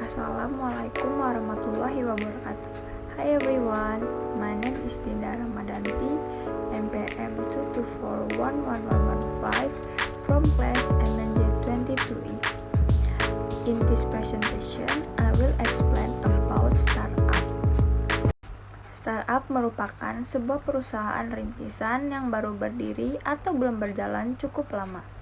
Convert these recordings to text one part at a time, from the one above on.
Assalamualaikum warahmatullahi wabarakatuh. Hi everyone, my name is Dinda Ramadanti, NPM 2241115 from class MNJ 22E. In this presentation, I will explain about startup. Startup merupakan sebuah perusahaan rintisan yang baru berdiri atau belum berjalan cukup lama.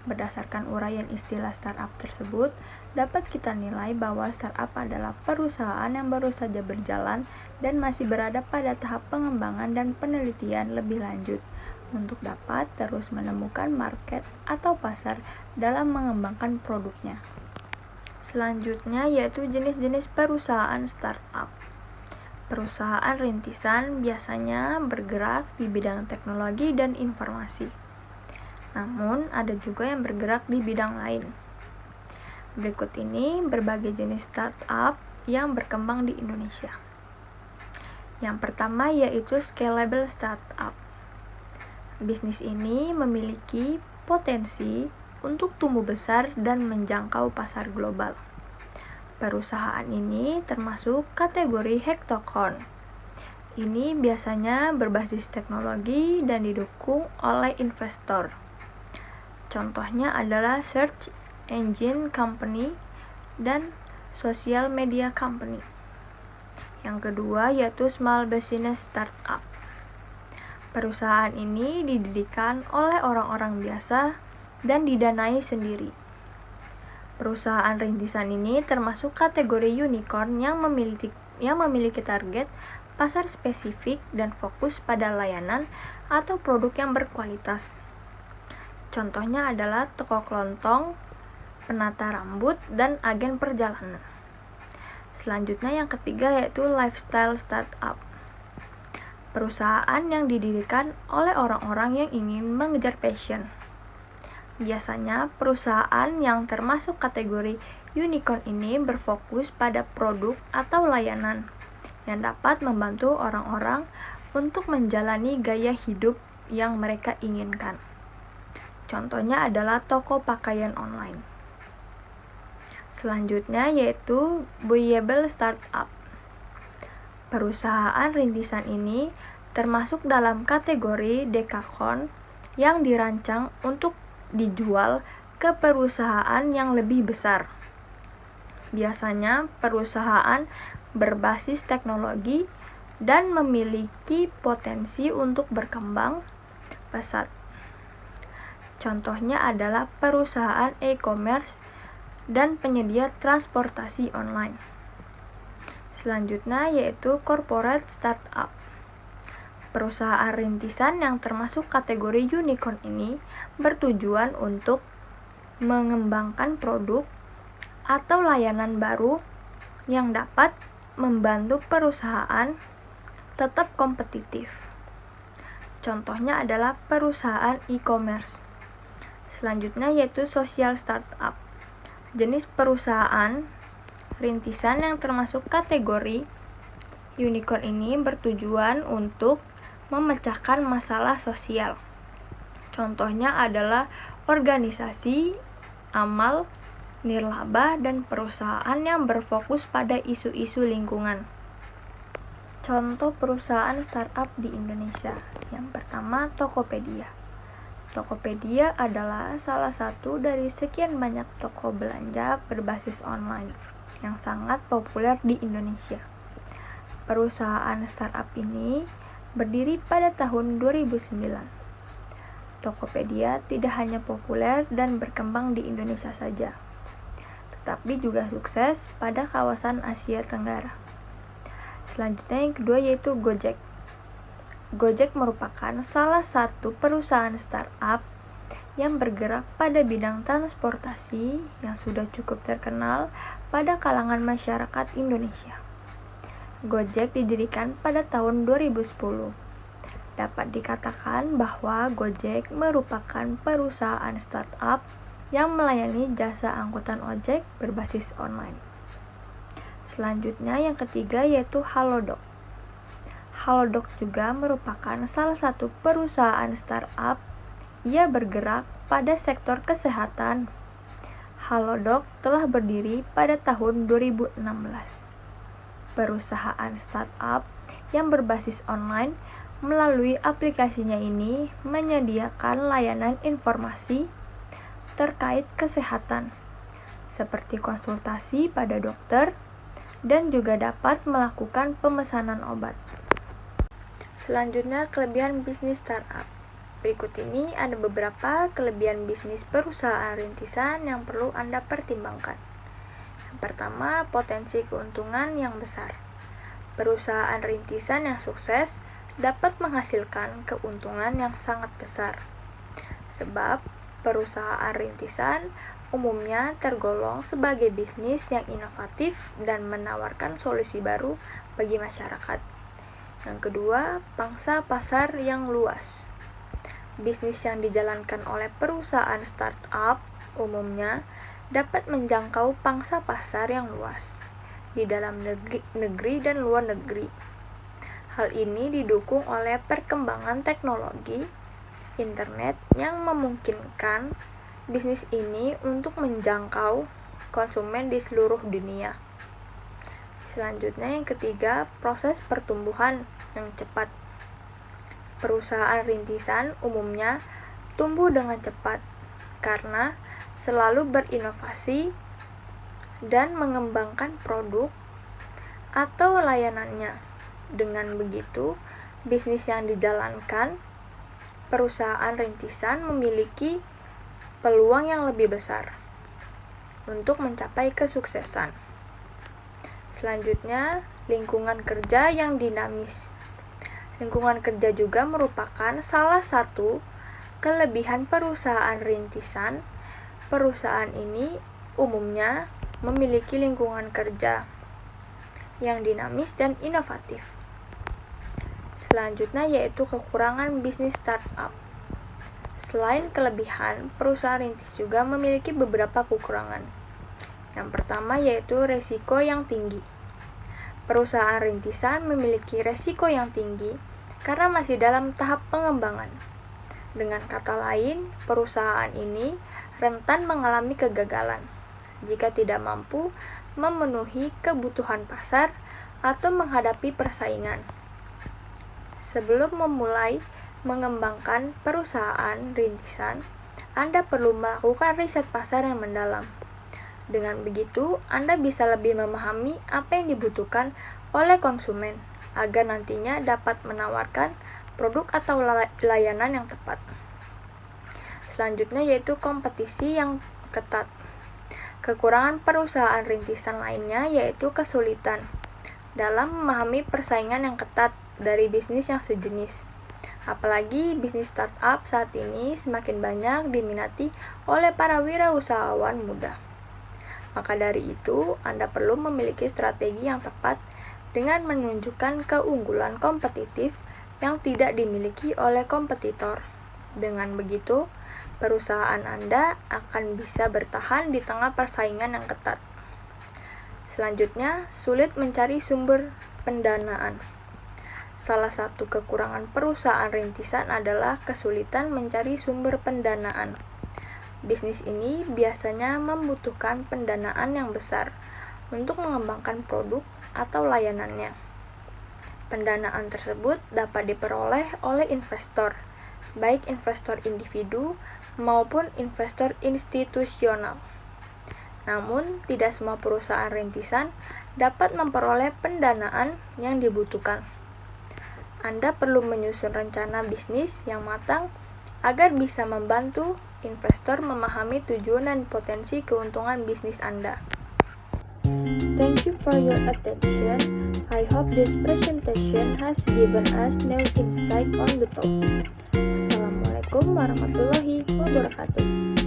Berdasarkan uraian istilah startup tersebut, dapat kita nilai bahwa startup adalah perusahaan yang baru saja berjalan dan masih berada pada tahap pengembangan dan penelitian lebih lanjut untuk dapat terus menemukan market atau pasar dalam mengembangkan produknya. Selanjutnya yaitu jenis-jenis perusahaan startup. Perusahaan rintisan biasanya bergerak di bidang teknologi dan informasi. Namun, ada juga yang bergerak di bidang lain. Berikut ini berbagai jenis startup yang berkembang di Indonesia. Yang pertama yaitu scalable startup. Bisnis ini memiliki potensi untuk tumbuh besar dan menjangkau pasar global. Perusahaan ini termasuk kategori hektokorn. Ini biasanya berbasis teknologi dan didukung oleh investor. Contohnya adalah search engine company dan social media company. Yang kedua yaitu small business startup. Perusahaan ini didirikan oleh orang-orang biasa dan didanai sendiri. Perusahaan rintisan ini termasuk kategori unicorn yang memiliki target pasar spesifik dan fokus pada layanan atau produk yang berkualitas. Contohnya adalah toko kelontong, penata rambut, dan agen perjalanan. Selanjutnya yang ketiga yaitu lifestyle startup. Perusahaan yang didirikan oleh orang-orang yang ingin mengejar passion. Biasanya perusahaan yang termasuk kategori unicorn ini berfokus pada produk atau layanan yang dapat membantu orang-orang untuk menjalani gaya hidup yang mereka inginkan. Contohnya adalah toko pakaian online. Selanjutnya yaitu buyable startup. Perusahaan rintisan ini termasuk dalam kategori dekakorn yang dirancang untuk dijual ke perusahaan yang lebih besar. Biasanya perusahaan berbasis teknologi dan memiliki potensi untuk berkembang pesat. Contohnya adalah perusahaan e-commerce dan penyedia transportasi online. Selanjutnya yaitu corporate startup. Perusahaan rintisan yang termasuk kategori unicorn ini bertujuan untuk mengembangkan produk atau layanan baru yang dapat membantu perusahaan tetap kompetitif. Contohnya adalah perusahaan e-commerce. Selanjutnya yaitu social startup. Jenis perusahaan rintisan yang termasuk kategori unicorn ini bertujuan untuk memecahkan masalah sosial. Contohnya adalah organisasi, amal, nirlaba, dan perusahaan yang berfokus pada isu-isu lingkungan. Contoh perusahaan startup di Indonesia. Yang pertama, Tokopedia. Tokopedia adalah salah satu dari sekian banyak toko belanja berbasis online yang sangat populer di Indonesia. Perusahaan startup ini berdiri pada tahun 2009. Tokopedia tidak hanya populer dan berkembang di Indonesia saja, tetapi juga sukses pada kawasan Asia Tenggara. Selanjutnya yang kedua yaitu Gojek. Gojek merupakan salah satu perusahaan startup yang bergerak pada bidang transportasi yang sudah cukup terkenal pada kalangan masyarakat Indonesia. Gojek didirikan pada tahun 2010. Dapat dikatakan bahwa Gojek merupakan perusahaan startup yang melayani jasa angkutan ojek berbasis online. Selanjutnya yang ketiga yaitu Halodoc. Halodoc juga merupakan salah satu perusahaan startup. Ia bergerak pada sektor kesehatan. Halodoc telah berdiri pada tahun 2016. Perusahaan startup yang berbasis online melalui aplikasinya ini menyediakan layanan informasi terkait kesehatan, seperti konsultasi pada dokter, dan juga dapat melakukan pemesanan obat. Selanjutnya, kelebihan bisnis startup. Berikut ini ada beberapa kelebihan bisnis perusahaan rintisan yang perlu Anda pertimbangkan. Yang pertama, potensi keuntungan yang besar. Perusahaan rintisan yang sukses dapat menghasilkan keuntungan yang sangat besar. Sebab, perusahaan rintisan umumnya tergolong sebagai bisnis yang inovatif dan menawarkan solusi baru bagi masyarakat. Yang kedua, pangsa pasar yang luas. Bisnis yang dijalankan oleh perusahaan startup umumnya dapat menjangkau pangsa pasar yang luas di dalam negeri dan luar negeri. Hal ini didukung oleh perkembangan teknologi internet yang memungkinkan bisnis ini untuk menjangkau konsumen di seluruh dunia. Selanjutnya, yang ketiga, proses pertumbuhan yang cepat. Perusahaan rintisan umumnya tumbuh dengan cepat karena selalu berinovasi dan mengembangkan produk atau layanannya. Dengan begitu, bisnis yang dijalankan perusahaan rintisan memiliki peluang yang lebih besar untuk mencapai kesuksesan. Selanjutnya, lingkungan kerja yang dinamis. Lingkungan kerja juga merupakan salah satu kelebihan perusahaan rintisan. Perusahaan ini umumnya memiliki lingkungan kerja yang dinamis dan inovatif. Selanjutnya yaitu kekurangan bisnis startup. Selain kelebihan, perusahaan rintis juga memiliki beberapa kekurangan. Yang pertama yaitu resiko yang tinggi. Perusahaan rintisan memiliki resiko yang tinggi karena masih dalam tahap pengembangan. Dengan kata lain, perusahaan ini rentan mengalami kegagalan jika tidak mampu memenuhi kebutuhan pasar atau menghadapi persaingan. Sebelum memulai mengembangkan perusahaan rintisan, Anda perlu melakukan riset pasar yang mendalam. Dengan begitu, Anda bisa lebih memahami apa yang dibutuhkan oleh konsumen agar nantinya dapat menawarkan produk atau layanan yang tepat. Selanjutnya yaitu kompetisi yang ketat. Kekurangan perusahaan rintisan lainnya yaitu kesulitan dalam memahami persaingan yang ketat dari bisnis yang sejenis. Apalagi bisnis startup saat ini semakin banyak diminati oleh para wirausahawan muda. Maka dari itu, Anda perlu memiliki strategi yang tepat dengan menunjukkan keunggulan kompetitif yang tidak dimiliki oleh kompetitor. Dengan begitu, perusahaan Anda akan bisa bertahan di tengah persaingan yang ketat. Selanjutnya, sulit mencari sumber pendanaan. Salah satu kekurangan perusahaan rintisan adalah kesulitan mencari sumber pendanaan. Bisnis ini biasanya membutuhkan pendanaan yang besar untuk mengembangkan produk atau layanannya. Pendanaan tersebut dapat diperoleh oleh investor, baik investor individu maupun investor institusional. Namun, tidak semua perusahaan rintisan dapat memperoleh pendanaan yang dibutuhkan. Anda perlu menyusun rencana bisnis yang matang agar bisa membantu investor memahami tujuan dan potensi keuntungan bisnis Anda. Thank you for your attention. I hope this presentation has given us new insight on the topic. Assalamualaikum warahmatullahi wabarakatuh.